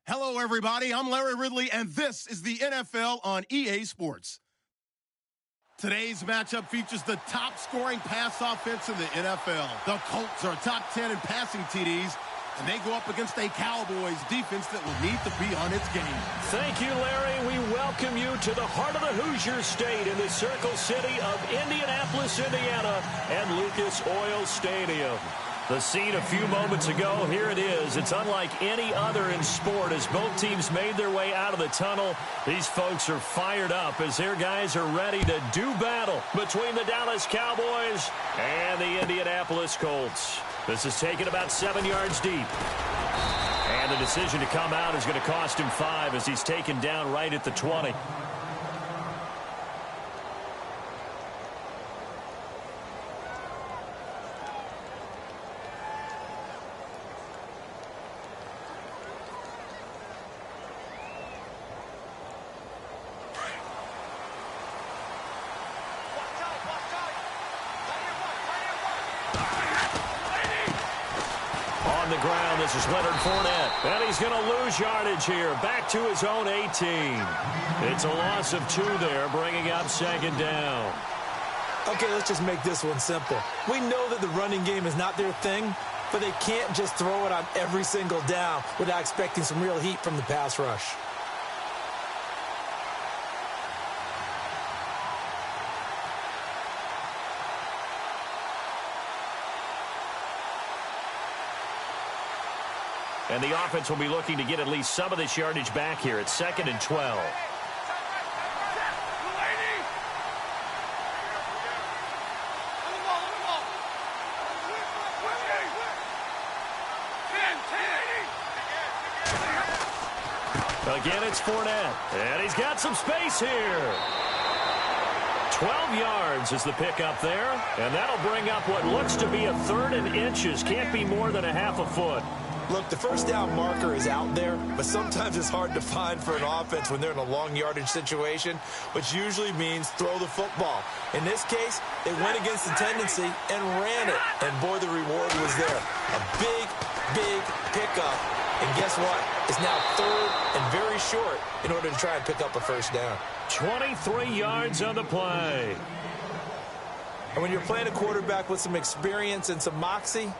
Hello, everybody. I'm Larry Ridley, and this is the NFL on EA Sports. Today's matchup features the top-scoring pass offense in the NFL. The Colts are top 10 in passing TDs, and they go up against a Cowboys defense that will need to be on its game. Thank you, Larry. We welcome you to the heart of the Hoosier State in the Circle City of Indianapolis, Indiana, and Lucas Oil Stadium. The scene a few moments ago, here it is. It's unlike any other in sport as both teams made their way out of the tunnel. These folks are fired up as their guys are ready to do battle between the Dallas Cowboys and the Indianapolis Colts. This is taken about 7 yards deep. And the decision to come out is going to cost him 5 as he's taken down right at the 20. On the ground, this is Leonard Fournette. And he's going to lose yardage here. Back to his own 18. It's a loss of 2 there, bringing up second down. Okay, let's just make this one simple. We know that the running game is not their thing, but they can't just throw it on every single down without expecting some real heat from the pass rush. And the offense will be looking to get at least some of this yardage back here at 2nd and 12. Again, it's Fournette. And he's got some space here. 12 yards is the pickup there. And that'll bring up what looks to be a 3rd and inches. Can't be more than a half a foot. Look, the first down marker is out there, but sometimes it's hard to find for an offense when they're in a long yardage situation, which usually means throw the football. In this case, they went against the tendency and ran it. And, boy, the reward was there. A big, big pickup. And guess what? It's now 3rd and very short in order to try and pick up a first down. 23 yards on the play. And when you're playing a quarterback with some experience and some moxie,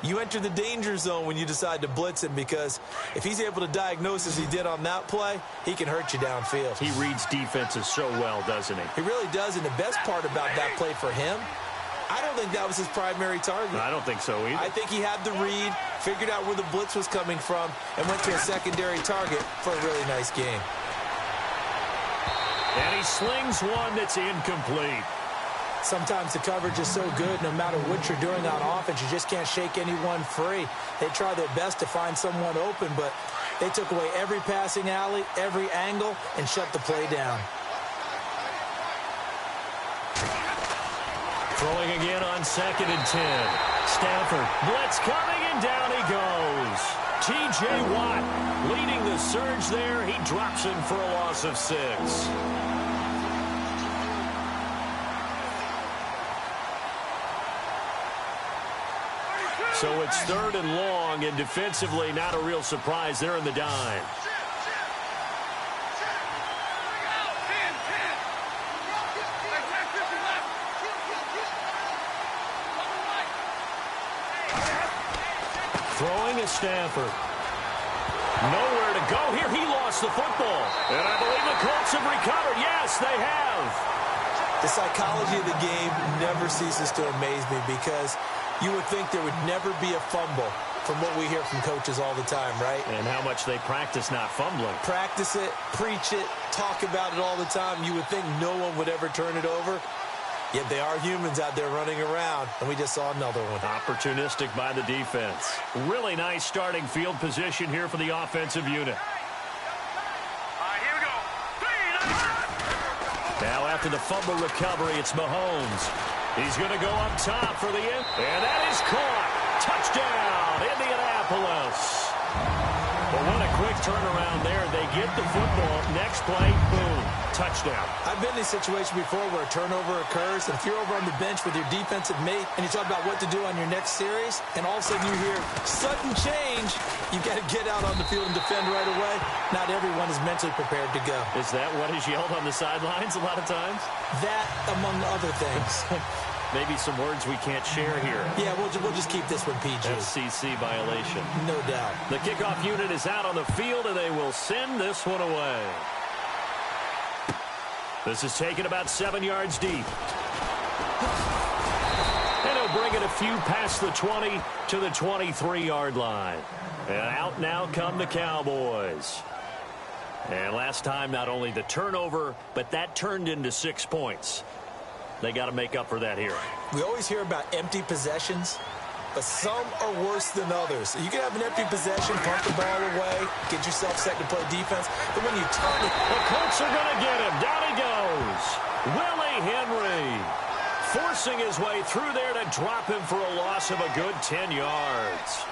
you enter the danger zone when you decide to blitz him, because if he's able to diagnose as he did on that play, he can hurt you downfield. He reads defenses so well, doesn't he? He really does, and the best part about that play for him, I don't think that was his primary target. I don't think so either. I think he had the read, figured out where the blitz was coming from, and went to a secondary target for a really nice game. And he slings one that's incomplete. Sometimes the coverage is so good, no matter what you're doing on offense, you just can't shake anyone free. They try their best to find someone open, but they took away every passing alley, every angle, and shut the play down. Throwing again on 2nd and 10. Stafford, blitz coming, and down he goes. T.J. Watt leading the surge there. He drops him for a loss of 6. So it's 3rd and long, and defensively not a real surprise there in the dime. Throwing is Stafford. Nowhere to go here. He lost the football. And I believe the Colts have recovered. Yes, they have. The psychology of the game never ceases to amaze me, because you would think there would never be a fumble from what we hear from coaches all the time, right? And how much they practice not fumbling. Practice it, preach it, talk about it all the time. You would think no one would ever turn it over. Yet they are humans out there running around, and we just saw another one. Opportunistic by the defense. Really nice starting field position here for the offensive unit. Now after the fumble recovery, it's Mahomes. He's going to go up top for the end. And that is caught. Touchdown, Indianapolis. Well, what a quick turnaround there. They get the football. Next play, boom. touchdown. I've been in a situation before where a turnover occurs, and if you're over on the bench with your defensive mate and you talk about what to do on your next series, and all of a sudden you hear sudden change, you've got to get out on the field and defend right away. Not everyone is mentally prepared to go. Is that what is yelled on the sidelines a lot of times? That, among other things. Maybe some words we can't share here. Yeah, we'll just keep this one PG. FCC violation. No doubt. The kickoff unit is out on the field, and they will send this one away. This is taken about 7 yards deep. And he'll bring it a few past the 20 to the 23-yard line. And out now come the Cowboys. And last time, not only the turnover, but that turned into 6 points. They got to make up for that here. We always hear about empty possessions, but some are worse than others. You can have an empty possession, punt the ball away, get yourself set to play defense, but when you turn it... The Colts are going to get him. Down he goes. Willie Henry forcing his way through there to drop him for a loss of a good 10 yards.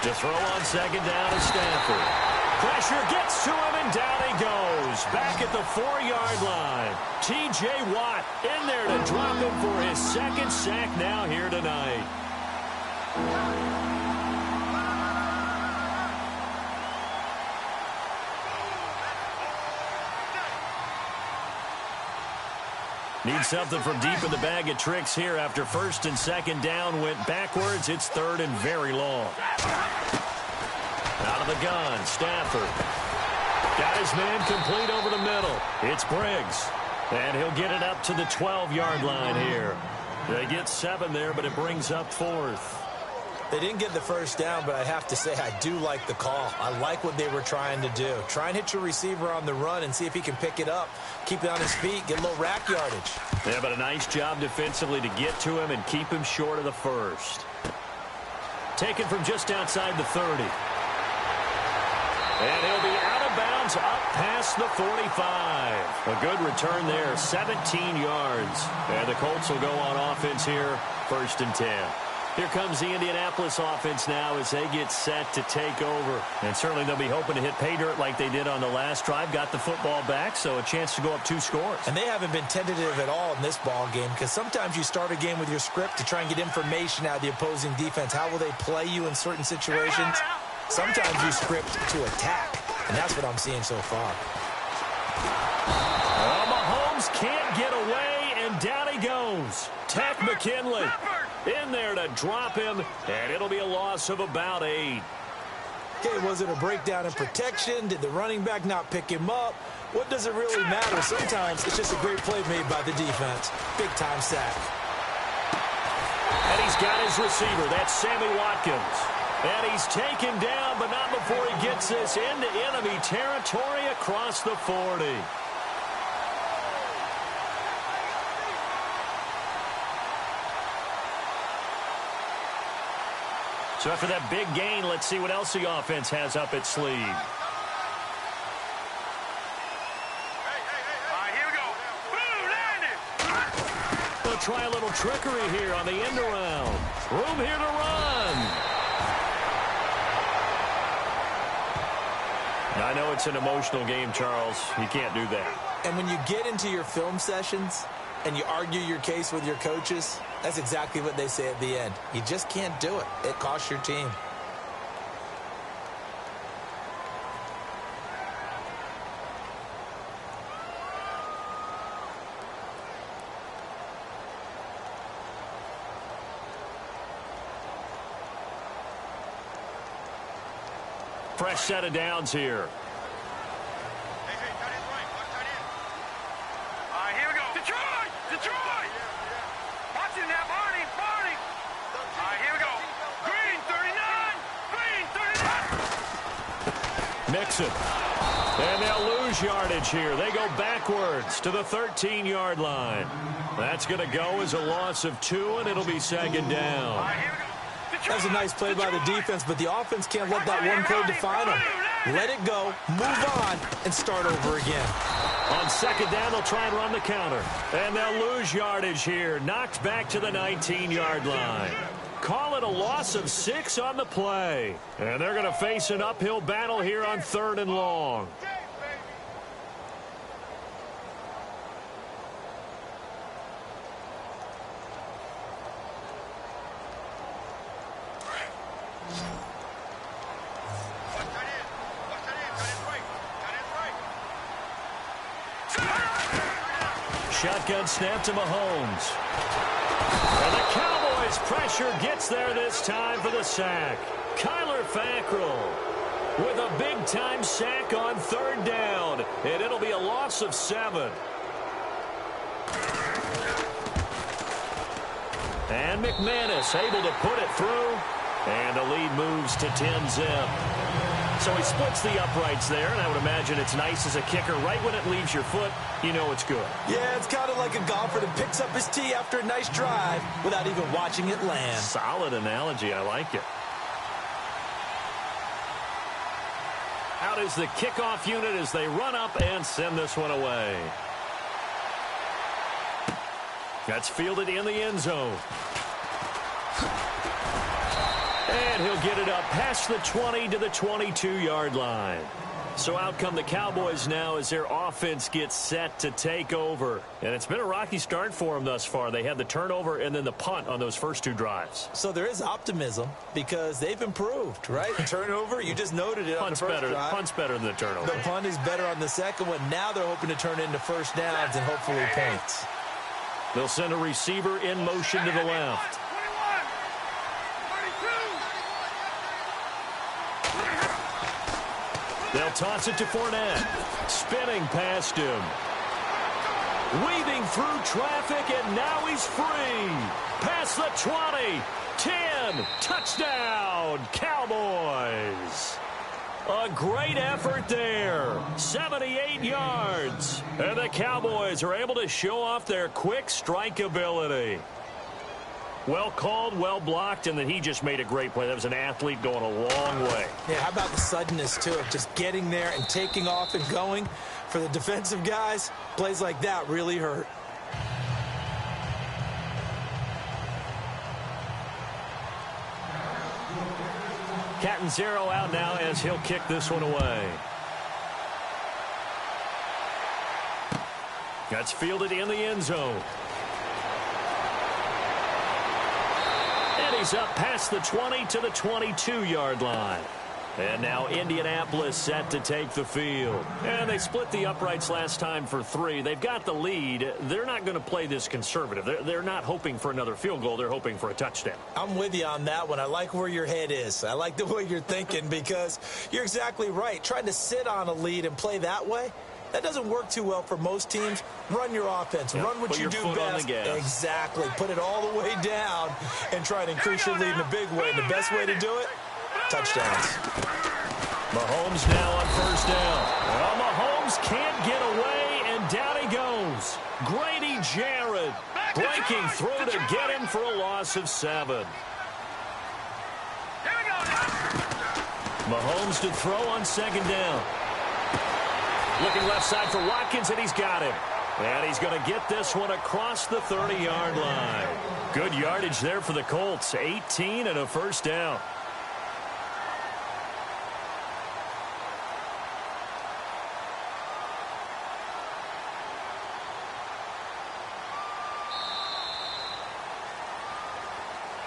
To throw on second down is Stafford. Pressure gets to him, and down he goes. Back at the 4-yard line. T.J. Watt in there to drop him for his second sack now here tonight. Need something from deep in the bag of tricks here after first and second down went backwards. It's third and very long. Out of the gun, Stafford. Got his man complete over the middle. It's Briggs. And he'll get it up to the 12-yard line here. They get 7 there, but it brings up 4th. They didn't get the first down, but I have to say I do like the call. I like what they were trying to do. Try and hit your receiver on the run and see if he can pick it up. Keep it on his feet, get a little rack yardage. Yeah, but a nice job defensively to get to him and keep him short of the first. Taken from just outside the 30. And he'll be out of bounds up past the 45. A good return there, 17 yards. And the Colts will go on offense here, 1st and 10. Here comes the Indianapolis offense now as they get set to take over. And certainly they'll be hoping to hit pay dirt like they did on the last drive. Got the football back, so a chance to go up 2 scores. And they haven't been tentative at all in this ball game, because sometimes you start a game with your script to try and get information out of the opposing defense. How will they play you in certain situations? Sometimes you script to attack, and that's what I'm seeing so far. Well, Mahomes can't get away, and down he goes. Tech McKinley in there to drop him, and it'll be a loss of about 8. Okay, was it a breakdown in protection? Did the running back not pick him up? What does it really matter? Sometimes it's just a great play made by the defense. Big-time sack. And he's got his receiver. That's Sammy Watkins. And he's taken down, but not before he gets this into enemy territory across the 40. So after that big gain, let's see what else the offense has up its sleeve. All right, here we go. Boom, They'll try a little trickery here on the end around. Room here to run. I know it's an emotional game, Charles. You can't do that. And when you get into your film sessions and you argue your case with your coaches, that's exactly what they say at the end. You just can't do it. It costs your team. Fresh set of downs here. Hey, tight end right. Watch tight end. All right, here we go. Detroit! Detroit! Watch it now, Barney! Barney! All right, here we go. Green, 39! Green, 39! Mixon. And they'll lose yardage here. They go backwards to the 13-yard line. That's going to go as a loss of 2, and it'll be second down. All right, here we go. That's a nice play by the defense, but the offense can't let that one play define them. Let it go, move on, and start over again. On second down, they'll try and run the counter. And they'll lose yardage here. Knocked back to the 19-yard line. Call it a loss of 6 on the play. And they're going to face an uphill battle here on 3rd and long. Shotgun snap to Mahomes. And the Cowboys pressure gets there this time for the sack. Kyler Fackrell with a big-time sack on 3rd down. And it'll be a loss of 7. And McManus able to put it through. And the lead moves to 10-zip. So he splits the uprights there, and I would imagine it's nice as a kicker. Right when it leaves your foot, you know it's good. Yeah, it's kind of like a golfer that picks up his tee after a nice drive without even watching it land. Solid analogy. I like it. Out is the kickoff unit as they run up and send this one away. That's fielded in the end zone. And he'll get it up past the 20 to the 22-yard line. So out come the Cowboys now as their offense gets set to take over. And it's been a rocky start for them thus far. They had the turnover and then the punt on those first 2 drives. So there is optimism because they've improved, right? Turnover, you just noted it on the first drive. Punt's better than the turnover. The punt is better on the second one. Now they're hoping to turn into first downs and hopefully points. They'll send a receiver in motion to the left. They'll toss it to Fournette. Spinning past him. Weaving through traffic, and now he's free. Past the 20. 10. Touchdown, Cowboys. A great effort there. 78 yards. And the Cowboys are able to show off their quick strike ability. Well called, well blocked, and then he just made a great play. That was an athlete going a long way. Yeah, how about the suddenness, too, of just getting there and taking off and going? For the defensive guys, plays like that really hurt. Catanzaro out now as he'll kick this one away. That's fielded in the end zone. And he's up past the 20 to the 22-yard line. And now Indianapolis set to take the field. And they split the uprights last time for 3. They've got the lead. They're not going to play this conservative. They're not hoping for another field goal. They're hoping for a touchdown. I'm with you on that one. I like where your head is. I like the way you're thinking because you're exactly right. Trying to sit on a lead and play that way, that doesn't work too well for most teams. Run your offense. Yep. Run what you do best. Exactly. Put it all the way down and try to increase your lead in a big way. And the best way to do it, touchdowns. Mahomes now on first down. Well, Mahomes can't get away, and down he goes. Grady Jarrett breaking through to get him for a loss of 7. Mahomes to throw on second down. Looking left side for Watkins, and he's got him. And he's going to get this one across the 30-yard line. Good yardage there for the Colts. 18 and a first down.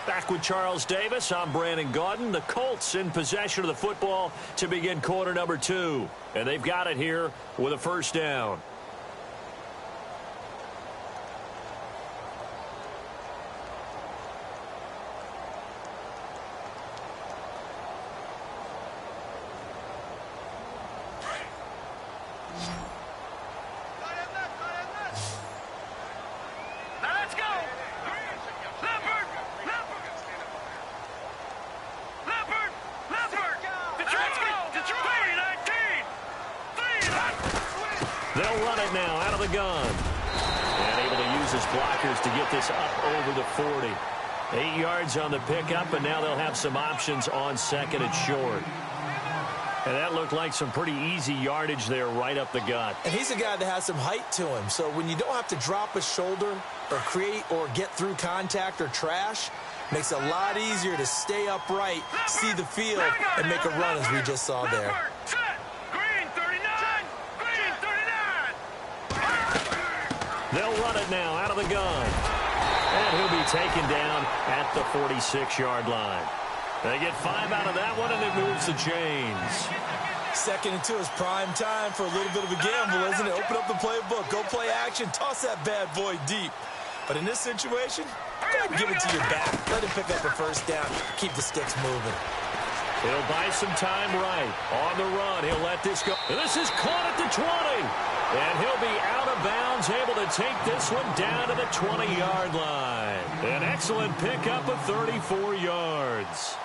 Back with Charles Davis, I'm Brandon Gaudin. The Colts in possession of the football to begin quarter number 2. And they've got it here with a first down. They'll run it now out of the gun. And able to use his blockers to get this up over the 40. 8 yards on the pickup, and now they'll have some options on second and short. And that looked like some pretty easy yardage there right up the gut. And he's a guy that has some height to him. So when you don't have to drop a shoulder or create or get through contact or trash, makes it a lot easier to stay upright, see the field, and make a run as we just saw there. Green 39! Green 39! They'll run it now out of the gun. And he'll be taken down at the 46-yard line. They get 5 out of that one, and it moves the chains. 2nd and 2 is prime time for a little bit of a gamble, isn't it? Open up the playbook, go play action, toss that bad boy deep. But in this situation, go ahead and give it to your back. Let him pick up a first down. Keep the sticks moving. He'll buy some time right. On the run, he'll let this go. And this is caught at the 20. And he'll be out of bounds, able to take this one down to the 20-yard line. An excellent pickup of 34 yards.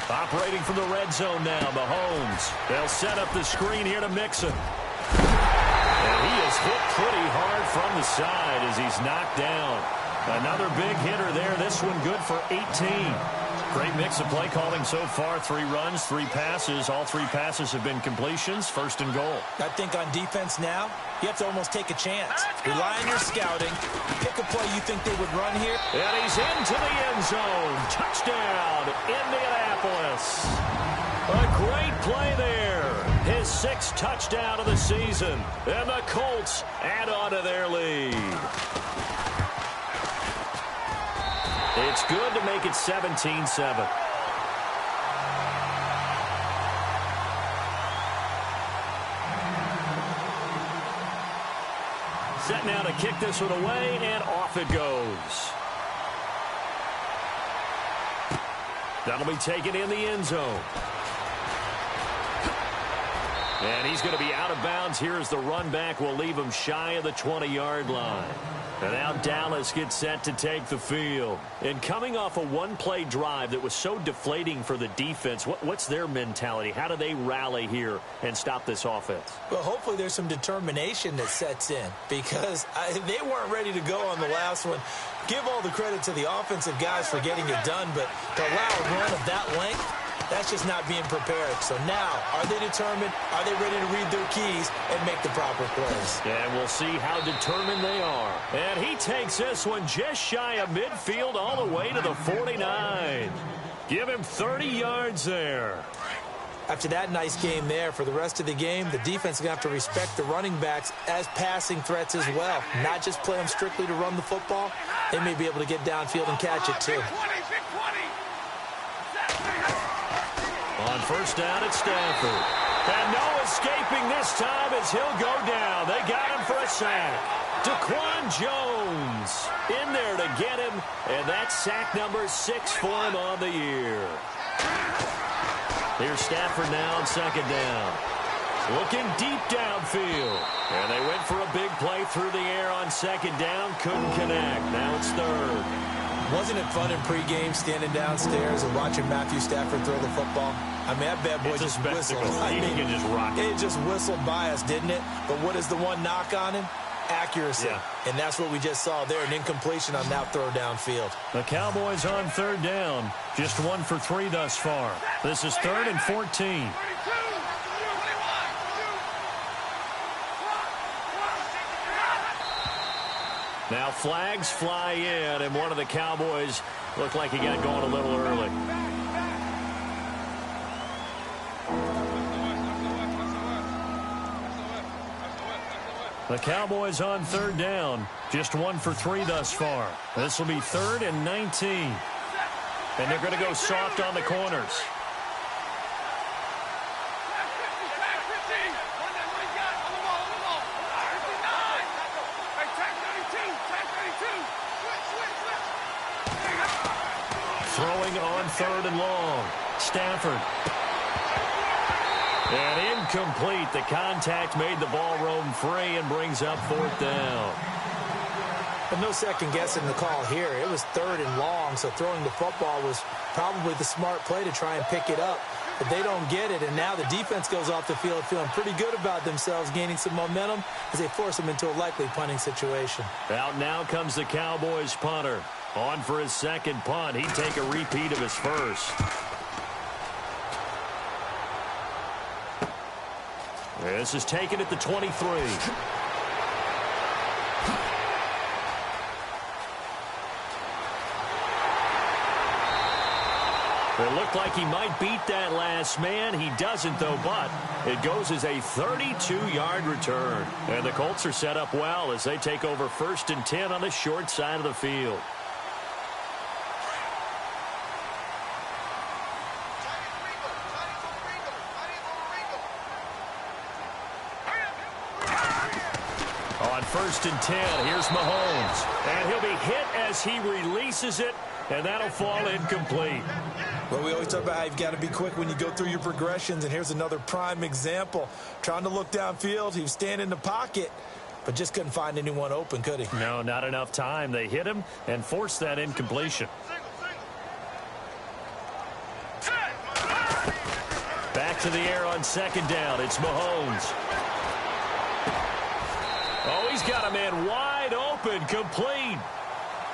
Operating from the red zone now, Mahomes. They'll set up the screen here to Mixon. And he is hit pretty hard from the side as he's knocked down. Another big hitter there. This one good for 18. Great mix of play calling so far. 3 runs, 3 passes. All 3 passes have been completions. 1st and goal. I think on defense now, you have to almost take a chance. Rely on your scouting. Pick a play you think they would run here. And he's into the end zone. Touchdown, Indianapolis. A great play there. His 6th touchdown of the season. And the Colts add on to their lead. It's good to make it 17-7. Set now to kick this one away, and off it goes. That'll be taken in the end zone. And he's going to be out of bounds here as the run back will leave him shy of the 20-yard line. And now Dallas gets set to take the field. And coming off a one-play drive that was so deflating for the defense, what's their mentality? How do they rally here and stop this offense? Well, hopefully there's some determination that sets in because they weren't ready to go on the last one. Give all the credit to the offensive guys for getting it done, but to allow a run of that length, that's just not being prepared. So now, are they determined? Are they ready to read their keys and make the proper plays? And we'll see how determined they are. And he takes this one just shy of midfield all the way to the 49. Give him 30 yards there. After that nice game there, for the rest of the game, the defense is going to have to respect the running backs as passing threats as well. Not just play them strictly to run the football. They may be able to get downfield and catch it too. On first down, it's Stafford. And no escaping this time as he'll go down. They got him for a sack. Daquan Jones in there to get him. And that's sack number 6 for him on the year. Here's Stafford now on 2nd down. Looking deep downfield. And they went for a big play through the air on 2nd down. Couldn't connect. Now it's 3rd. Wasn't it fun in pregame standing downstairs and watching Matthew Stafford throw the football? I mean, that bad boy just whistled. He can just rock it. It just whistled by us, didn't it? But what is the one knock on him? Accuracy. Yeah. And that's what we just saw there, an incompletion on that throw downfield. The Cowboys on 3rd down. Just 1 for 3 thus far. This is 3rd and 14. Now flags fly in, and one of the Cowboys looked like he got going a little early. The Cowboys on 3rd down. Just 1 for 3 thus far. This will be 3rd and 19. And they're going to go soft on the corners. Throwing on 3rd and long. Stafford. And incomplete. The contact made the ball roam free and brings up 4th down. But no second guessing the call here. It was 3rd and long, so throwing the football was probably the smart play to try and pick it up. But they don't get it, and now the defense goes off the field feeling pretty good about themselves, gaining some momentum as they force them into a likely punting situation. Out now comes the Cowboys punter. On for his second punt. He'd take a repeat of his first. This is taken at the 23. It looked like he might beat that last man. He doesn't, though, but it goes as a 32-yard return. And the Colts are set up well as they take over 1st and 10 on the short side of the field. On 1st and 10, here's Mahomes. And he'll be hit as he releases it, and that'll fall incomplete. Well, we always talk about how you've got to be quick when you go through your progressions, and here's another prime example. Trying to look downfield, he was standing in the pocket, but just couldn't find anyone open, could he? No, not enough time. They hit him and forced that incompletion. Back to the air on 2nd down. It's Mahomes. Oh, he's got a man wide open, complete.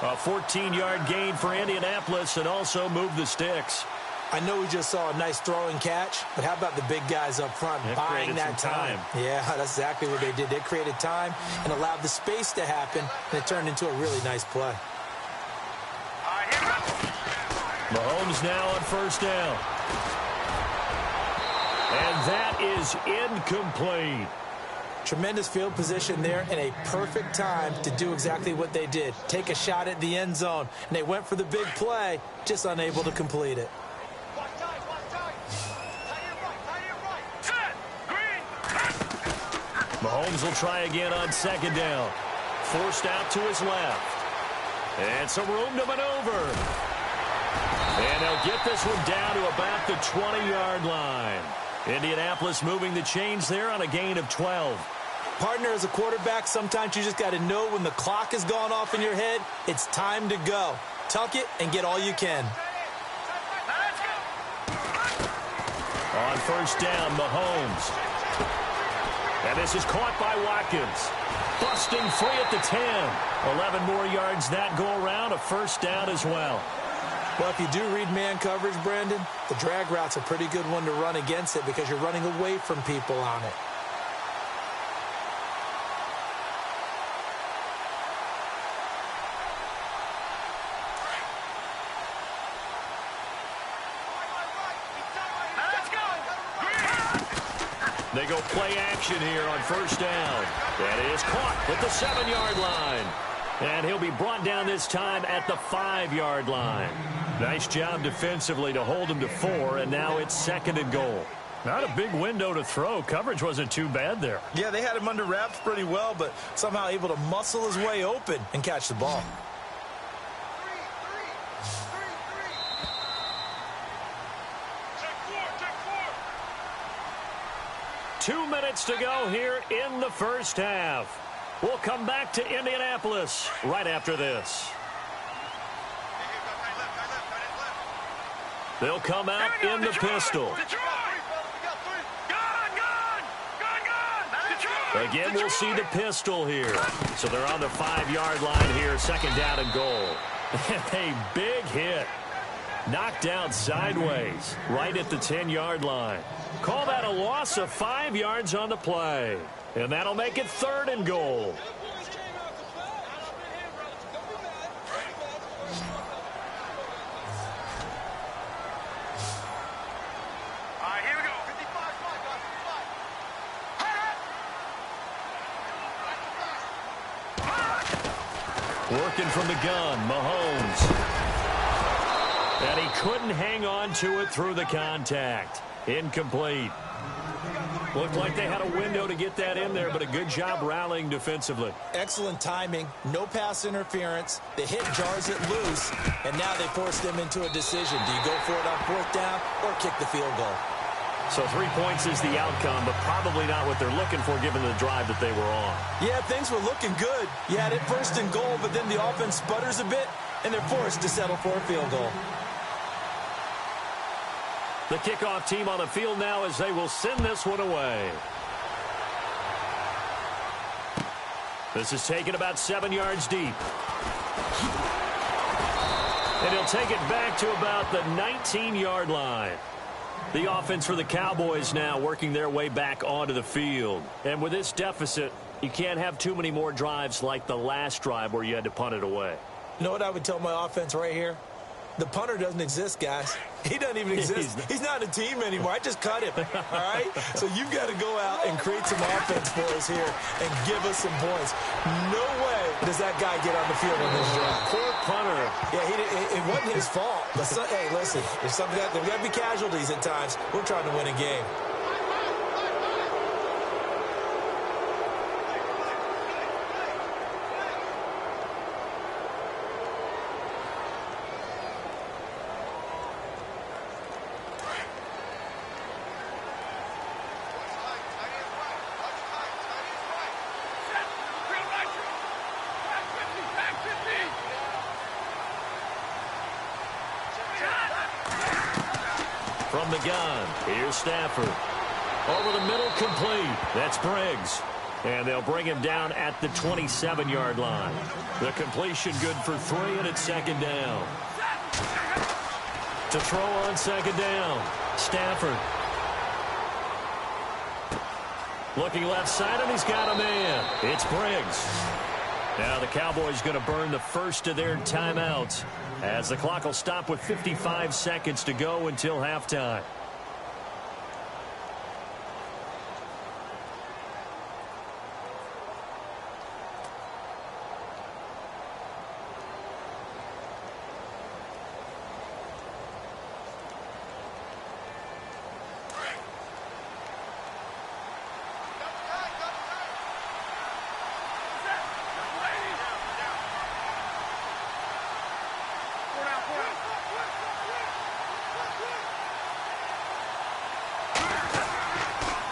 A 14-yard gain for Indianapolis and also moved the sticks. I know we just saw a nice throwing catch, but how about the big guys up front buying that time? Yeah, that's exactly what they did. They created time and allowed the space to happen, and it turned into a really nice play. Mahomes now on 1st down. And that is incomplete. Tremendous field position there and a perfect time to do exactly what they did. Take a shot at the end zone. And they went for the big play, just unable to complete it. Mahomes will try again on 2nd down. Forced out to his left. And some room to maneuver. And they'll get this one down to about the 20-yard line. Indianapolis moving the chains there on a gain of 12. Partner, as a quarterback, sometimes you just got to know when the clock has gone off in your head, it's time to go. Tuck it and get all you can. On 1st down, Mahomes. And this is caught by Watkins. Busting free at the 10. 11 more yards that go around, a 1st down as well. Well, if you do read man coverage, Brandon, the drag route's a pretty good one to run against it because you're running away from people on it. They go play action here on 1st down. That is caught at the 7-yard line. And he'll be brought down this time at the 5-yard line. Nice job defensively to hold him to 4, and now it's 2nd and goal. Not a big window to throw. Coverage wasn't too bad there. Yeah, they had him under wraps pretty well, but somehow able to muscle his way open and catch the ball. Two minutes to go here in the 1st half. We'll come back to Indianapolis right after this. They'll come out in the pistol. Again, we'll see the pistol here. So they're on the 5-yard line here, 2nd down and goal. A big hit. Knocked down sideways right at the 10-yard line. Call that a loss of 5 yards on the play. And that'll make it 3rd and goal. Here we go. Working from the gun, Mahomes. And he couldn't hang on to it through the contact. Incomplete. Looked like they had a window to get that in there, but a good job rallying defensively. Excellent timing, no pass interference. The hit jars it loose, and now they force them into a decision. Do you go for it on 4th down or kick the field goal? So 3 points is the outcome, but probably not what they're looking for given the drive that they were on. Yeah, things were looking good. You had it first and goal, but then the offense sputters a bit, and they're forced to settle for a field goal. The kickoff team on the field now as they will send this one away. This is taken about 7 yards deep. And he'll take it back to about the 19-yard line. The offense for the Cowboys now working their way back onto the field. And with this deficit, you can't have too many more drives like the last drive where you had to punt it away. You know what I would tell my offense right here? The punter doesn't exist, guys. He doesn't even exist. He's not a team anymore. I just cut him, all right? So you've got to go out and create some offense for us here and give us some points. No way does that guy get on the field on this drive. Poor punter. Yeah, it wasn't his fault. But hey, listen, there's got to be casualties at times. We're trying to win a game. From the gun, here's Stafford. Over the middle, complete. That's Briggs. And they'll bring him down at the 27-yard line. The completion good for 3, and it's second down. To throw on second down, Stafford. Looking left side, and he's got a man. It's Briggs. Now the Cowboys going to burn the first of their timeouts as the clock will stop with 55 seconds to go until halftime.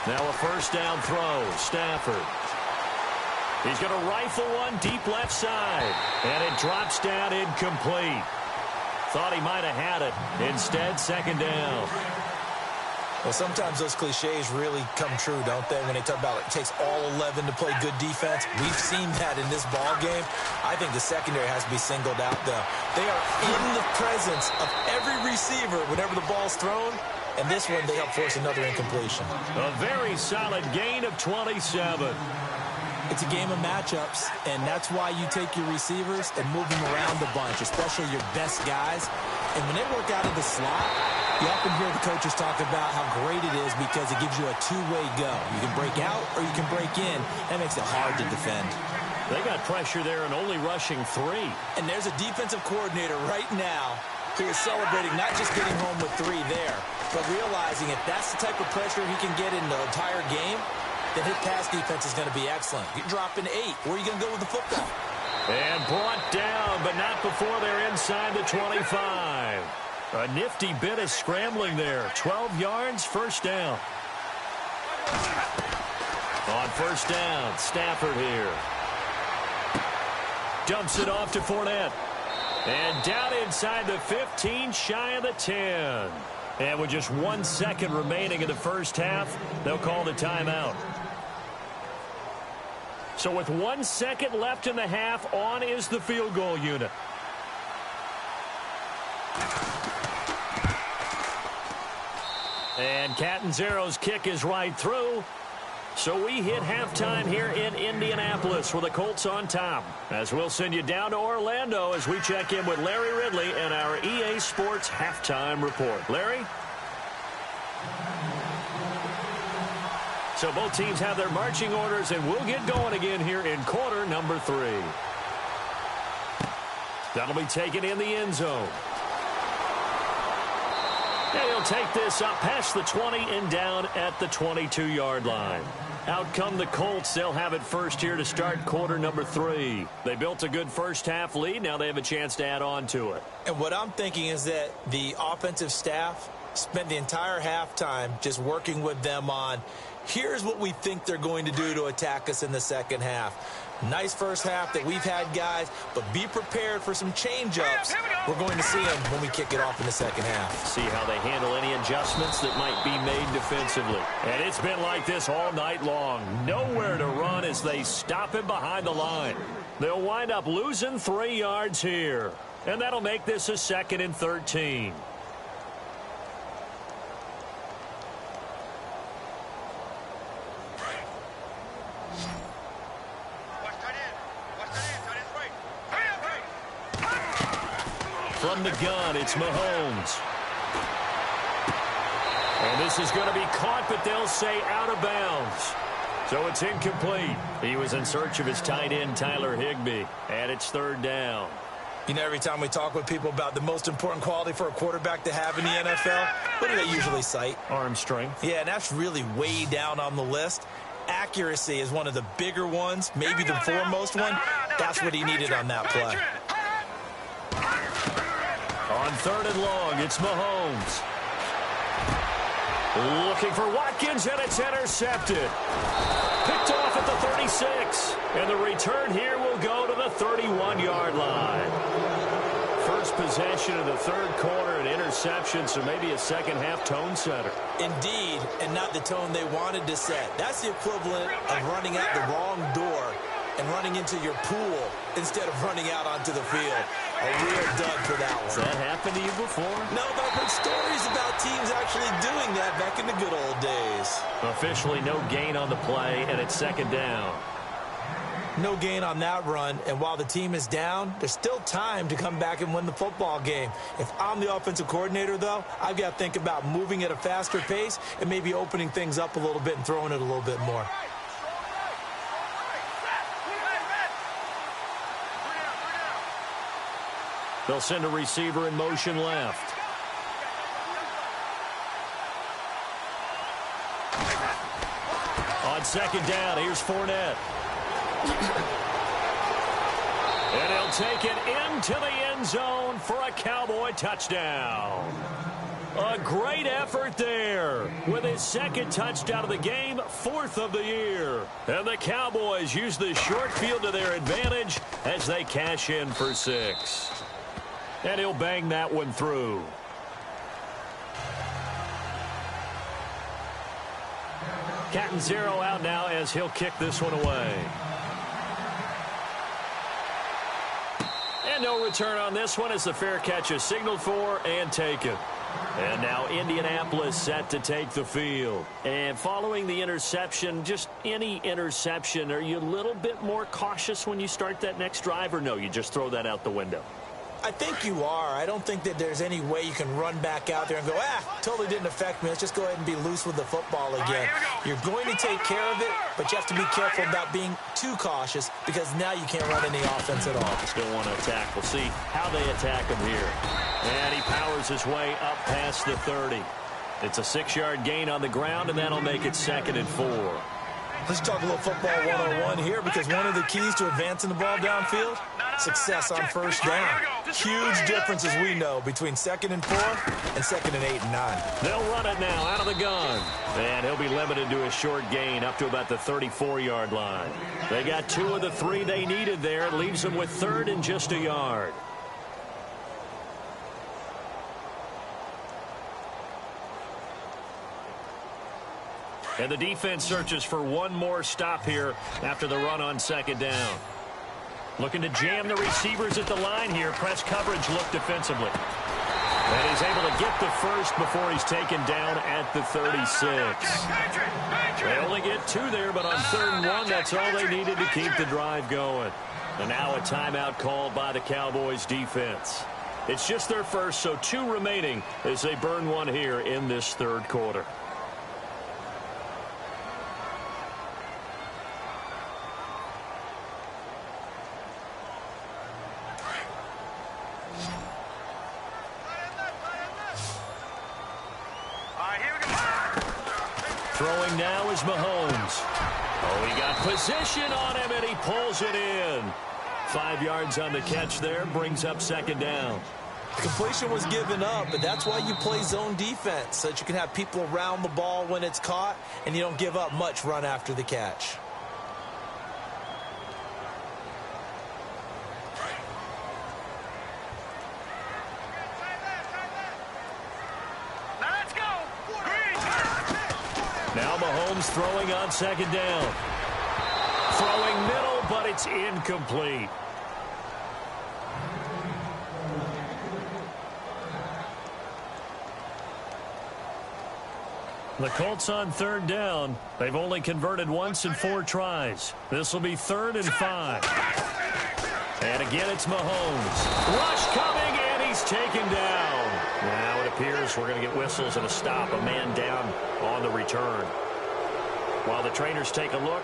Now a first down throw, Stafford. He's going to rifle one deep left side, and it drops down incomplete. Thought he might have had it. Instead, second down. Well, sometimes those cliches really come true, don't they, when they talk about it takes all 11 to play good defense. We've seen that in this ball game. I think the secondary has to be singled out, though. They are in the presence of every receiver whenever the ball's thrown. And this one, they help force another incompletion. A very solid gain of 27. It's a game of matchups, and that's why you take your receivers and move them around a bunch, especially your best guys. And when they work out of the slot, you often hear the coaches talk about how great it is because it gives you a two-way go. You can break out or you can break in. That makes it hard to defend. They got pressure there and only rushing 3. And there's a defensive coordinator right now who is celebrating not just getting home with 3 there, but realizing if that's the type of pressure he can get in the entire game, then his pass defense is going to be excellent. You're dropping 8. Where are you going to go with the football? And brought down, but not before they're inside the 25. A nifty bit of scrambling there. 12 yards, first down. On first down, Stafford here. Dumps it off to Fournette. And down inside the 15, shy of the 10. And with just 1 second remaining in the first half, they'll call the timeout. So with 1 second left in the half, on is the field goal unit. And Catanzaro's kick is right through. So we hit halftime here in Indianapolis with the Colts on top. As we'll send you down to Orlando as we check in with Larry Ridley and our EA Sports Halftime Report. Larry? So both teams have their marching orders, and we'll get going again here in quarter number 3. That'll be taken in the end zone. And he'll take this up past the 20 and down at the 22-yard line. Out come the Colts. They'll have it first here to start quarter number 3. They built a good first half lead. Now they have a chance to add on to it. And what I'm thinking is that the offensive staff spent the entire halftime just working with them on, here's what we think they're going to do to attack us in the second half. Nice first half that we've had, guys, but be prepared for some change-ups. We're going to see them when we kick it off in the second half. See how they handle any adjustments that might be made defensively. And it's been like this all night long. Nowhere to run as they stop him behind the line. They'll wind up losing 3 yards here. And that'll make this a 2nd and 13. From the gun, it's Mahomes. And this is going to be caught, but they'll say out of bounds. So it's incomplete. He was in search of his tight end, Tyler Higbee. And it's 3rd down. You know, every time we talk with people about the most important quality for a quarterback to have in the NFL, what do they usually cite? Arm strength. Yeah, and that's really way down on the list. Accuracy is one of the bigger ones, maybe the foremost one. That's what he needed on that play. On 3rd and long, it's Mahomes. Looking for Watkins, and it's intercepted. Picked off at the 36. And the return here will go to the 31-yard line. First possession of the 3rd quarter, an interception, so maybe a second-half tone setter. Indeed, and not the tone they wanted to set. That's the equivalent of running out the wrong door and running into your pool instead of running out onto the field. A real dud for that one. Has that happened to you before? No, but I've heard stories about teams actually doing that back in the good old days. Officially no gain on the play, and it's 2nd down. No gain on that run, and while the team is down, there's still time to come back and win the football game. If I'm the offensive coordinator, though, I've got to think about moving at a faster pace and maybe opening things up a little bit and throwing it a little bit more. They'll send a receiver in motion left. On 2nd down, here's Fournette. And he'll take it into the end zone for a Cowboy touchdown. A great effort there with his 2nd touchdown of the game, 4th of the year. And the Cowboys use the short field to their advantage as they cash in for 6. And he'll bang that one through. Cat and 0 out now as he'll kick this one away. And no return on this one as the fair catch is signaled for and taken. And now Indianapolis set to take the field. And following the interception, just any interception, are you a little bit more cautious when you start that next drive, or no, you just throw that out the window? I think you are. I don't think that there's any way you can run back out there and go, totally didn't affect me. Let's just go ahead and be loose with the football again. You're going to take care of it, but you have to be careful about being too cautious because now you can't run any offense at all. Still want to attack. We'll see how they attack him here. And he powers his way up past the 30. It's a 6-yard gain on the ground, and that'll make it 2nd and 4. Let's talk a little football 101 here because one of the keys to advancing the ball downfield, success on 1st down. Huge difference, as we know, between 2nd and 4 and 2nd and 8 and 9. They'll run it now out of the gun. And he'll be limited to a short gain up to about the 34-yard line. They got 2 of the 3 they needed there. Leaves them with 3rd and just a yard. And the defense searches for one more stop here after the run on 2nd down. Looking to jam the receivers at the line here. Press coverage look defensively. And he's able to get the first before he's taken down at the 36. They only get 2 there, but on 3rd and 1, that's all they needed to keep the drive going. And now a timeout called by the Cowboys defense. It's just their first, so 2 remaining as they burn one here in this 3rd quarter. Throwing now is Mahomes. Oh, he got position on him, and he pulls it in. 5 yards on the catch there, brings up 2nd down. The completion was given up, but that's why you play zone defense, so that you can have people around the ball when it's caught, and you don't give up much run after the catch. Now Mahomes throwing on second down. Throwing middle, but it's incomplete. The Colts on third down. They've only converted once in 4 tries. This will be 3rd and 5. And again, it's Mahomes. Rush coming, and he's taken down. Now it appears we're going to get whistles and a stop. A man down on the return. While the trainers take a look,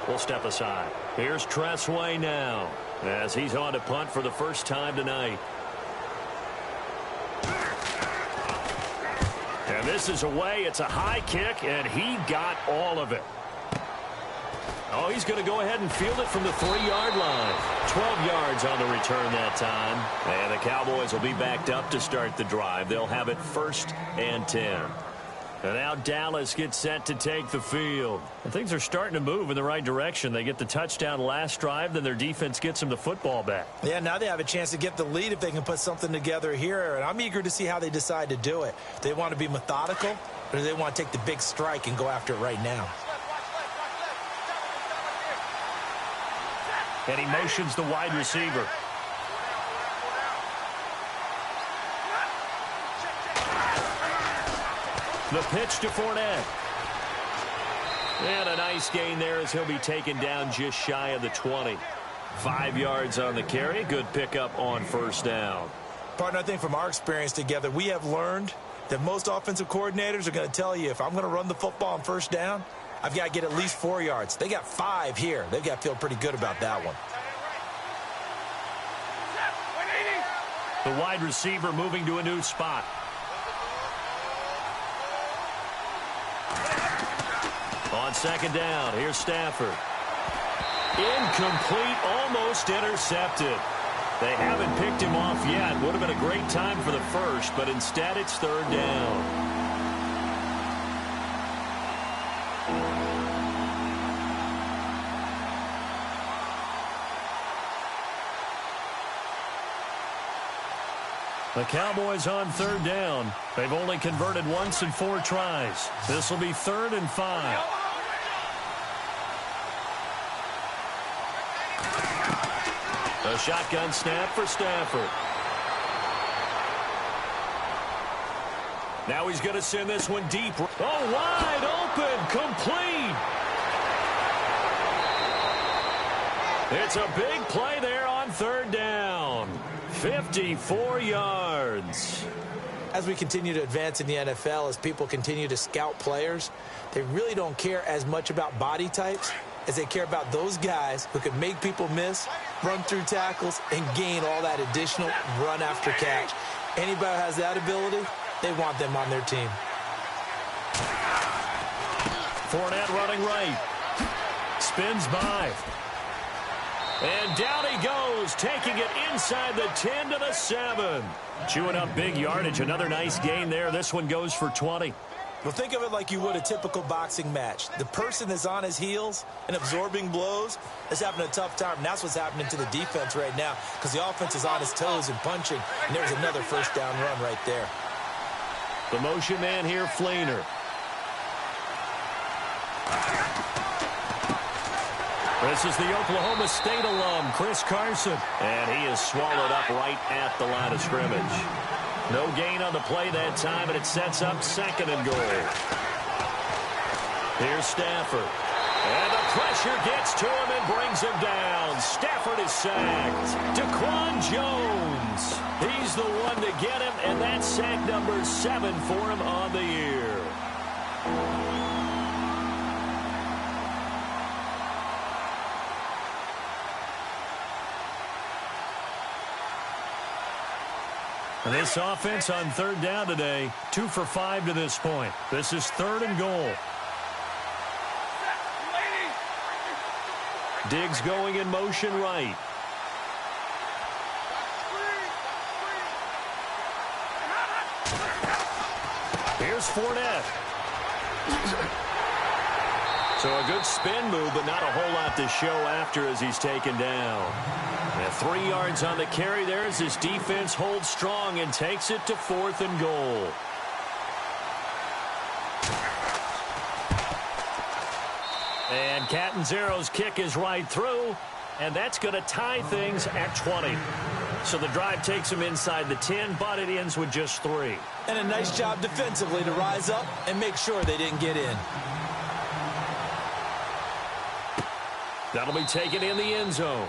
we'll step aside. Here's Tressway now, as he's on to punt for the first time tonight. And this is away. It's a high kick, and he got all of it. Oh, he's going to go ahead and field it from the 3-yard line. 12 yards on the return that time. And the Cowboys will be backed up to start the drive. They'll have it 1st and 10. And now Dallas gets set to take the field. And things are starting to move in the right direction. They get the touchdown last drive, then their defense gets them the football back. Yeah, now they have a chance to get the lead if they can put something together here. And I'm eager to see how they decide to do it. Do they want to be methodical, or do they want to take the big strike and go after it right now? And he motions the wide receiver. The pitch to Fournette. And a nice gain there as he'll be taken down just shy of the 20. 5 yards on the carry. Good pickup on 1st down. Partner, I think from our experience together, we have learned that most offensive coordinators are going to tell you, if I'm going to run the football on 1st down, I've got to get at least 4 yards. They got 5 here. They've got to feel pretty good about that one. The wide receiver moving to a new spot. On 2nd down, here's Stafford. Incomplete, almost intercepted. They haven't picked him off yet. Would have been a great time for the first, but instead it's 3rd down. The Cowboys on 3rd down. They've only converted once in 4 tries. This will be 3rd and 5. A shotgun snap for Stafford. Now he's going to send this one deep. Oh, wide open, complete. It's a big play there on 3rd down. 54 yards. As we continue to advance in the NFL, as people continue to scout players, they really don't care as much about body types as they care about those guys who can make people miss, run through tackles, and gain all that additional run after catch. Anybody who has that ability, they want them on their team. Fournette running right. Spins by. And down he goes, taking it inside the 10 to the 7. Chewing up big yardage. Another nice gain there. This one goes for 20. Well, think of it like you would a typical boxing match. The person that's on his heels and absorbing blows is having a tough time. And that's what's happening to the defense right now, because the offense is on his toes and punching. And there's another 1st down run right there. The motion man here, Fleener. This is the Oklahoma State alum, Chris Carson. And he is swallowed up right at the line of scrimmage. No gain on the play that time, and it sets up 2nd and goal. Here's Stafford. And the pressure gets to him and brings him down. Stafford is sacked. Daquan Jones. He's the one to get him, and that's sack number 7 for him on the year. And this offense on 3rd down today, 2 for 5 to this point. This is 3rd and goal. Diggs going in motion right. Here's Fournette. So a good spin move, but not a whole lot to show after as he's taken down. And 3 yards on the carry there as his defense holds strong and takes it to 4th and goal. And Catanzaro's kick is right through, and that's going to tie things at 20. So the drive takes him inside the 10, but it ends with just 3. And a nice job defensively to rise up and make sure they didn't get in. That'll be taken in the end zone.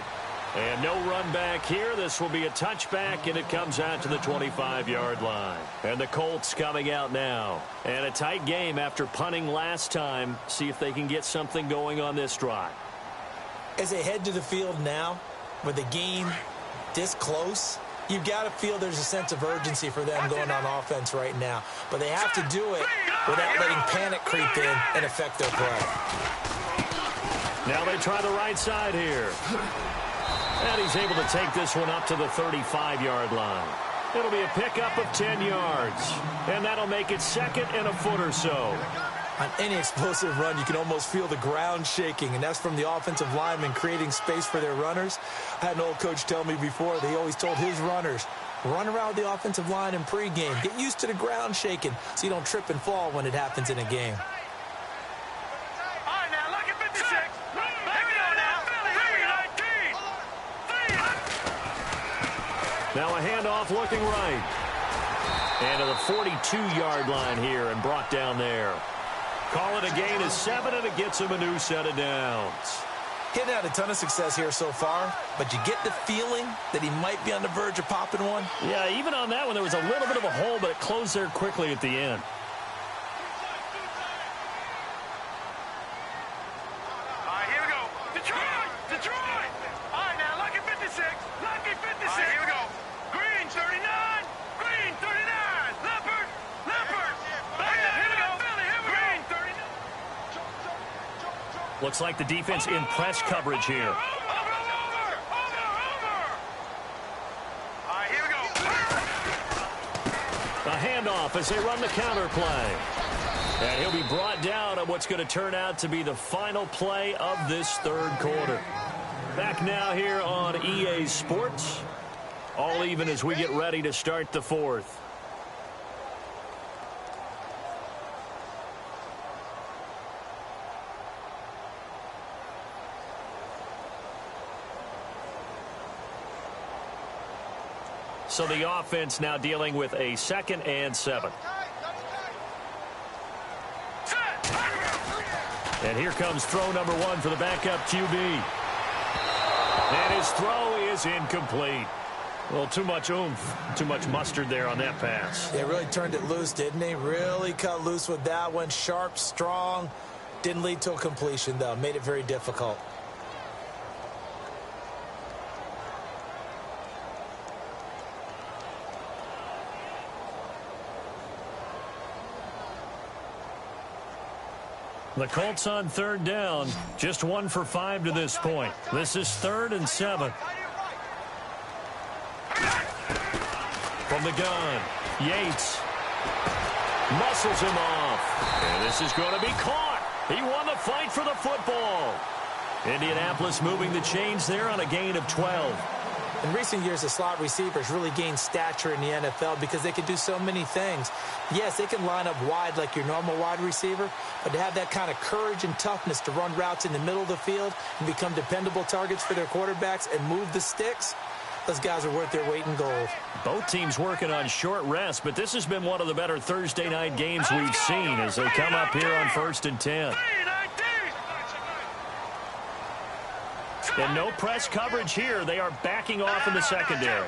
And no run back here. This will be a touchback, and it comes out to the 25-yard line. And the Colts coming out now. And a tight game after punting last time. See if they can get something going on this drive. As they head to the field now, with the game this close, you've got to feel there's a sense of urgency for them going on offense right now. But they have to do it without letting panic creep in and affect their play. Now they try the right side here. And he's able to take this one up to the 35-yard line. It'll be a pickup of 10 yards. And that'll make it 2nd and a foot or so. On any explosive run, you can almost feel the ground shaking, and that's from the offensive linemen creating space for their runners. I had an old coach tell me before, they always told his runners, run around the offensive line in pregame. Get used to the ground shaking so you don't trip and fall when it happens in a game. Now a handoff looking right. And to the 42-yard line here and brought down there. Call it a gain of 7, and it gets him a new set of downs. Getting had a ton of success here so far, but you get the feeling that he might be on the verge of popping one. Yeah, even on that one, there was a little bit of a hole, but it closed there quickly at the end. All right, here we go. Detroit! Detroit! All right, now, lucky 56. Lucky 56. All right, here we go. Green, 39. Green, 39. Leopard. Leopard. Here we go. Here we go. Green, 39. Looks like the defense in press coverage here. Over. All right, here we go. A handoff as they run the counter play. And he'll be brought down on what's going to turn out to be the final play of this 3rd quarter. Back now here on EA Sports. All even as we get ready to start the 4th. So the offense now dealing with a 2nd and 7. And here comes throw number 1 for the backup QB. And his throw is incomplete. Well, too much oomph, too much mustard there on that pass. They really turned it loose, didn't they? Really cut loose with that one. Sharp, strong. Didn't lead to a completion, though. Made it very difficult. The Colts on 3rd down, just 1 for 5 to this point. This is 3rd and 7. From the gun, Yates muscles him off. And this is going to be caught. He won the fight for the football. Indianapolis moving the chains there on a gain of 12. In recent years, the slot receivers really gained stature in the NFL because they can do so many things. Yes, they can line up wide like your normal wide receiver, but to have that kind of courage and toughness to run routes in the middle of the field and become dependable targets for their quarterbacks and move the sticks, those guys are worth their weight in gold. Both teams working on short rest, but this has been one of the better Thursday night games we've seen as they come up here on 1st and 10. And no press coverage here. They are backing off in the secondary.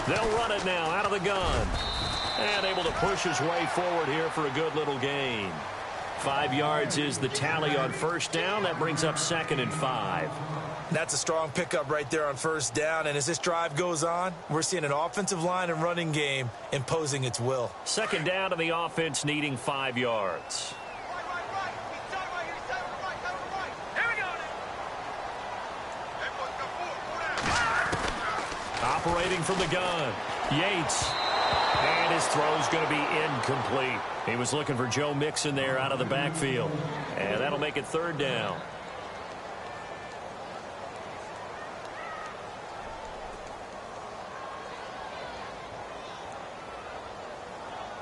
They'll run it now out of the gun. And able to push his way forward here for a good little gain. 5 yards is the tally on 1st down. That brings up 2nd and 5. That's a strong pickup right there on 1st down. And as this drive goes on, we're seeing an offensive line and running game imposing its will. 2nd down to the offense needing 5 yards. Operating from the gun, Yates. And his throw's going to be incomplete. He was looking for Joe Mixon there out of the backfield. And that'll make it 3rd down.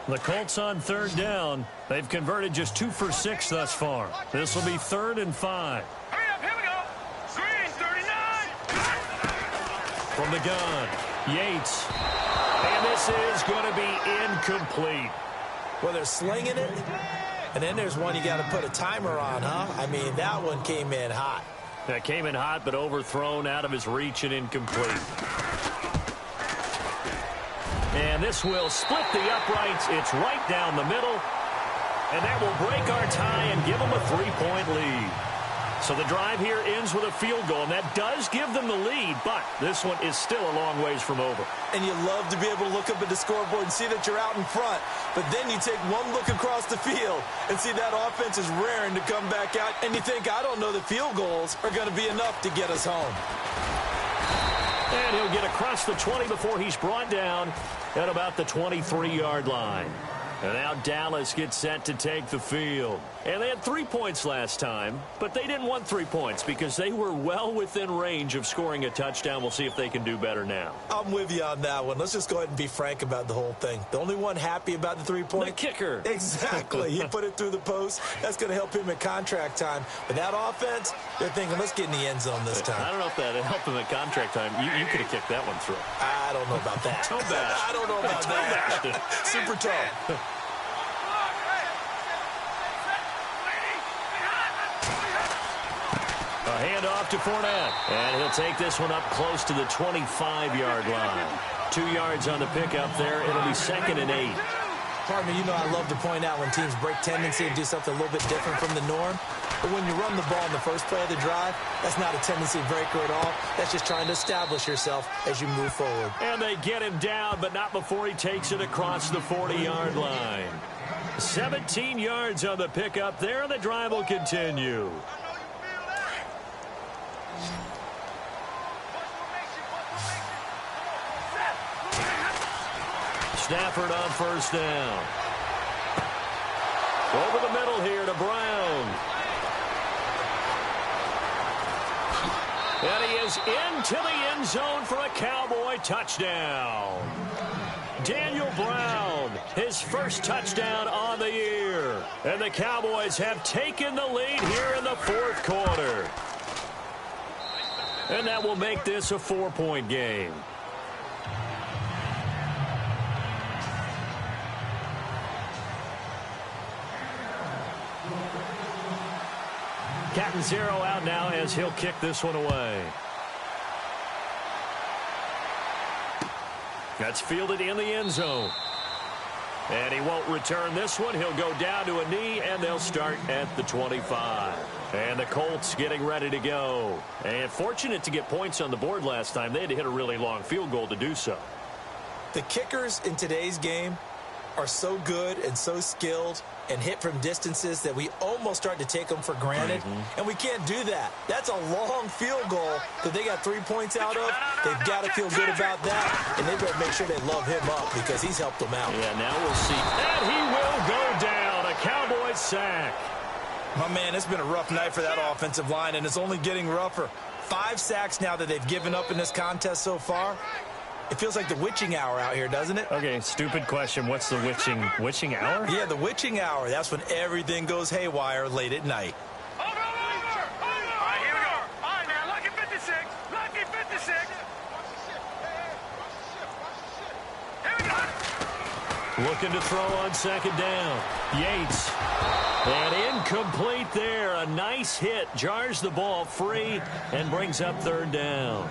The Colts on 3rd down. They've converted just 2 for 6 thus far. This will be 3rd and 5. Hurry up, here we go. Green, 39. From the gun, Yates. And this is going to be incomplete. Well, they're slinging it, and then there's one you got to put a timer on, huh? I mean, that one came in hot. That came in hot, but overthrown out of his reach and incomplete. And this will split the uprights. It's right down the middle. And that will break our tie and give them a 3-point lead. So the drive here ends with a field goal, and that does give them the lead, but this one is still a long ways from over. And you love to be able to look up at the scoreboard and see that you're out in front. But then you take one look across the field and see that offense is raring to come back out. And you think, I don't know, the field goals are going to be enough to get us home. And he'll get across the 20 before he's brought down at about the 23-yard line. And now Dallas gets set to take the field. And they had 3 points last time, but they didn't want 3 points because they were well within range of scoring a touchdown. We'll see if they can do better now. I'm with you on that one. Let's just go ahead and be frank about the whole thing. The only one happy about the 3-point? The kicker. Exactly. He put it through the post. That's going to help him at contract time. But that offense, they're thinking, let's get in the end zone this time. I don't know if that helped him at contract time. You could have kicked that one through. I don't know about that. I don't know about that. Super toe. A handoff to Fournette. And he'll take this one up close to the 25-yard line. 2 yards on the pickup there. It'll be 2nd and 8. Partner, you know I love to point out when teams break tendency and do something a little bit different from the norm. But when you run the ball in the first play of the drive, that's not a tendency breaker at all. That's just trying to establish yourself as you move forward. And they get him down, but not before he takes it across the 40-yard line. 17 yards on the pickup there, and the drive will continue. Stafford on 1st down. Over the middle here to Brown. And he is into the end zone for a Cowboy touchdown. Daniel Brown, his first touchdown on the year. And the Cowboys have taken the lead here in the 4th quarter. And that will make this a 4-point game. Captain Zero out now as he'll kick this one away. That's fielded in the end zone. And he won't return this one. He'll go down to a knee, and they'll start at the 25. And the Colts getting ready to go. And fortunate to get points on the board last time. They had to hit a really long field goal to do so. The kickers in today's game are so good and so skilled and hit from distances that we almost start to take them for granted. And we can't do that. That's a long field goal that they got 3 points out of. They've got to feel good about that, and they better make sure they love him up because he's helped them out. Yeah, now we'll see. And he will go down. A Cowboys sack. My man, it's been a rough night for that offensive line, and it's only getting rougher. 5 sacks now that they've given up in this contest so far. It feels like the witching hour out here, doesn't it? Okay, stupid question. What's the witching hour? Yeah, the witching hour. That's when everything goes haywire late at night. Over! All right, here we go. All right, now, lucky 56. Lucky 56. Here we go. Looking to throw on 2nd down. Yates. And incomplete there. A nice hit. Jars the ball free and brings up 3rd down.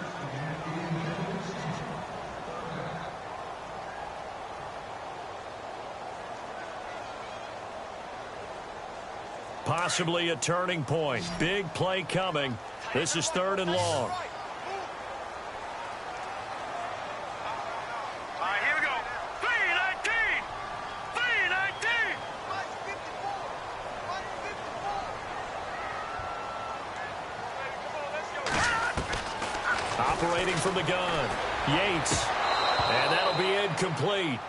Possibly a turning point. Big play coming. This is 3rd and long. All right, here we go. 319. 319. Operating from the gun. Yates. And that'll be incomplete.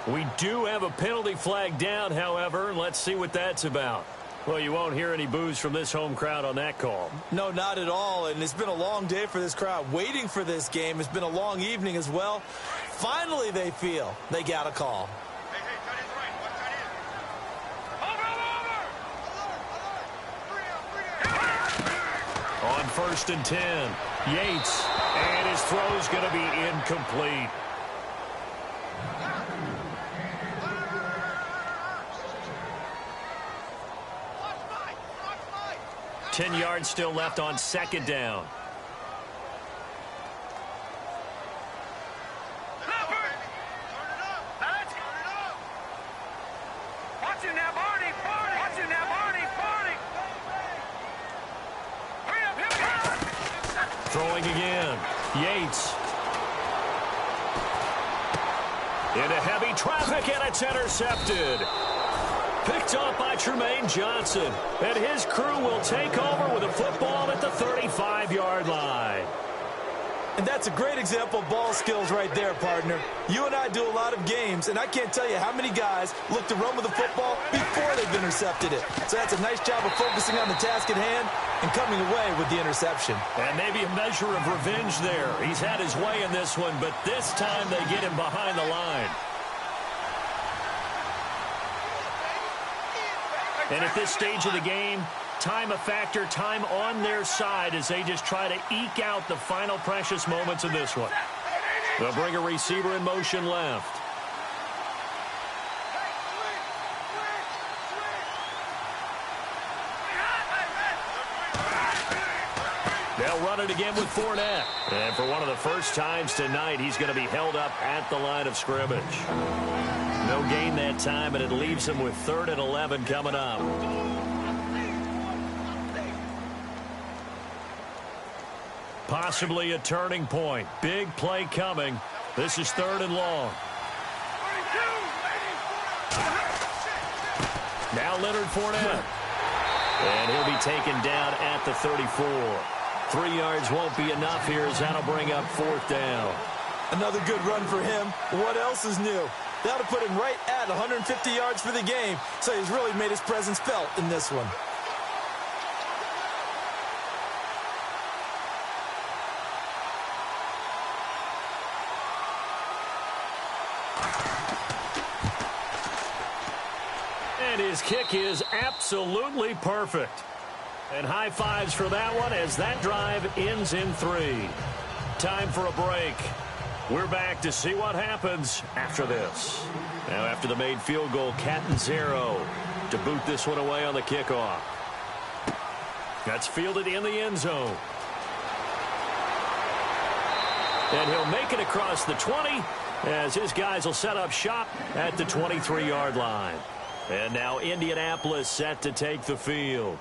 We do have a penalty flag down, however. Let's see what that's about. Well, you won't hear any boos from this home crowd on that call. No, not at all. And it's been a long day for this crowd. Waiting for this game. It's been a long evening as well. Finally, they feel they got a call. Hey, cut in right. What cut in? Over! On 1st and 10, Yates. And his throw's going to be incomplete. Watch Mike! 10 yards still left on 2nd down. Leopard! Turn it up! Let's turn it up! Watch him now, Barney! Watch him now, Barney! Hurry up, here we go! Throwing again. Yates. Into heavy traffic, and it's intercepted. Picked off by Tremaine Johnson. And his crew will take over with a football at the 35-yard line. And that's a great example of ball skills right there, partner. You and I do a lot of games, and I can't tell you how many guys look to run with the football before they've intercepted it. So that's a nice job of focusing on the task at hand and coming away with the interception. And maybe a measure of revenge there. He's had his way in this one, but this time they get him behind the line. And at this stage of the game, time a factor, time on their side as they just try to eke out the final precious moments of this one. They'll bring a receiver in motion left. They'll run it again with Fournette. And for one of the first times tonight, he's going to be held up at the line of scrimmage. No gain that time, and it leaves him with 3rd and 11 coming up. Possibly a turning point. Big play coming. This is 3rd and long. Now Leonard Fournette. And he'll be taken down at the 34. 3 yards won't be enough here as that'll bring up 4th down. Another good run for him. What else is new? That'll put him right at 150 yards for the game, so he's really made his presence felt in this one. And his kick is absolutely perfect. And high fives for that one as that drive ends in 3. Time for a break. We're back to see what happens after this. Now after the made field goal, Catanzaro to boot this one away on the kickoff. That's fielded in the end zone. And he'll make it across the 20 as his guys will set up shop at the 23-yard line. And now Indianapolis set to take the field.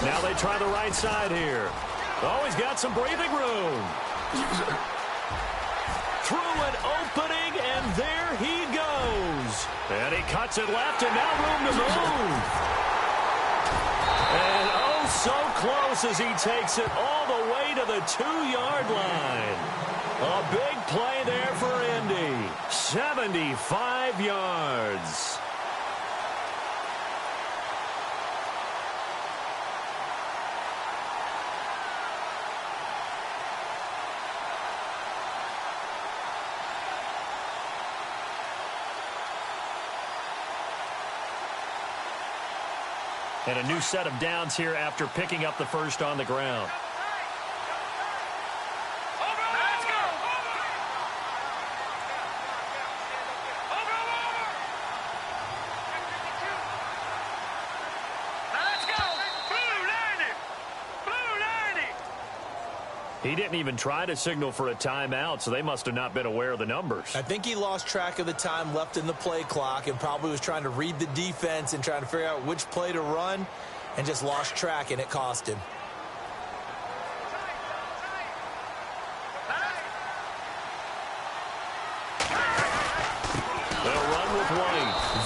Now they try the right side here. Oh, he's got some breathing room. Through an opening, and there he goes. And he cuts it left, and now room to move. And oh, so close as he takes it all the way to the 2-yard line. A big play there for Indy. 75 yards. And a new set of downs here after picking up the first on the ground. He didn't even try to signal for a timeout, so they must have not been aware of the numbers. I think he lost track of the time left in the play clock and probably was trying to read the defense and trying to figure out which play to run and just lost track, and it cost him.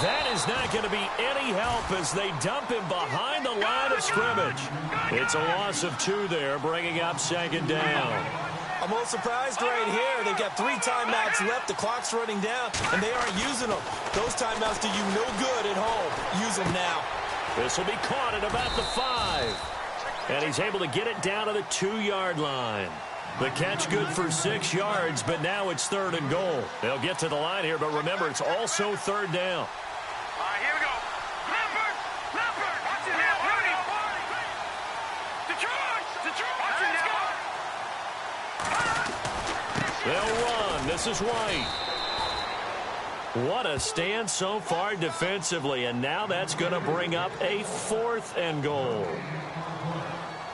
That is not going to be any help as they dump him behind the line of scrimmage. It's a loss of 2 there, bringing up 2nd down. I'm a little surprised right here. They've got 3 timeouts left. The clock's running down, and they aren't using them. Those timeouts do you no good at home. Use them now. This will be caught at about the 5. And he's able to get it down to the 2-yard line. The catch good for 6 yards, but now it's 3rd and goal. They'll get to the line here, but remember, it's also 3rd down. All right, here we go. Leopard! Leopard! Watch it now. Here we go. Detroit! Detroit! Watch it now. They'll run. This is White. What a stand so far defensively, and now that's going to bring up a 4th and goal.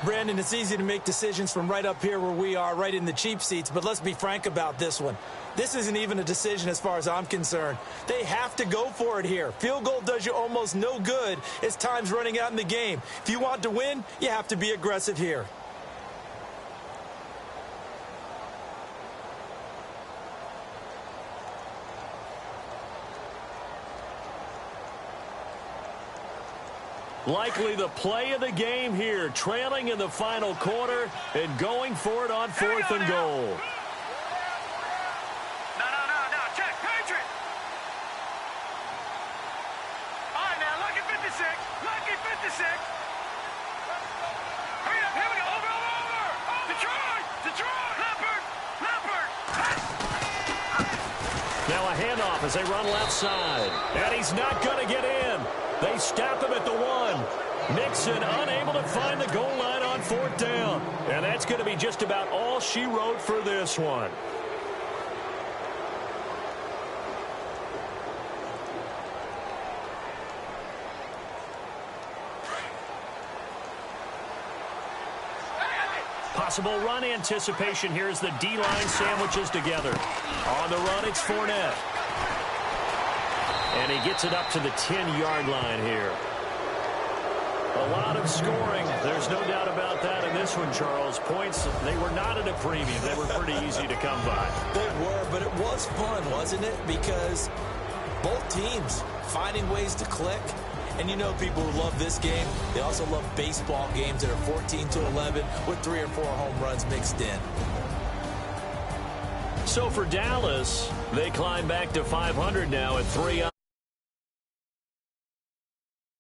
Brandon, it's easy to make decisions from right up here where we are, right in the cheap seats, but let's be frank about this one. This isn't even a decision as far as I'm concerned. They have to go for it here. Field goal does you almost no good as time's running out in the game. If you want to win, you have to be aggressive here. Likely the play of the game here, trailing in the final quarter and going for it on 4th and goal. No. Check. Patriot. All right, now, lucky 56. Lucky 56. Hurry up. Here we go. Over. Detroit. Leopard. Now a handoff as they run left side. And he's not going to get in. They stop him at the 1. Mixon unable to find the goal line on 4th down. And that's going to be just about all she wrote for this one. Possible run anticipation here as the D-line sandwiches together. On the run, it's Fournette. And he gets it up to the 10-yard line here. A lot of scoring. There's no doubt about that in this one, Charles. Points, they were not at a premium. They were pretty easy to come by. They were, but it was fun, wasn't it? Because both teams finding ways to click. And you know people who love this game, they also love baseball games that are 14-11 with 3 or 4 home runs mixed in. So for Dallas, they climb back to 500 now at 3.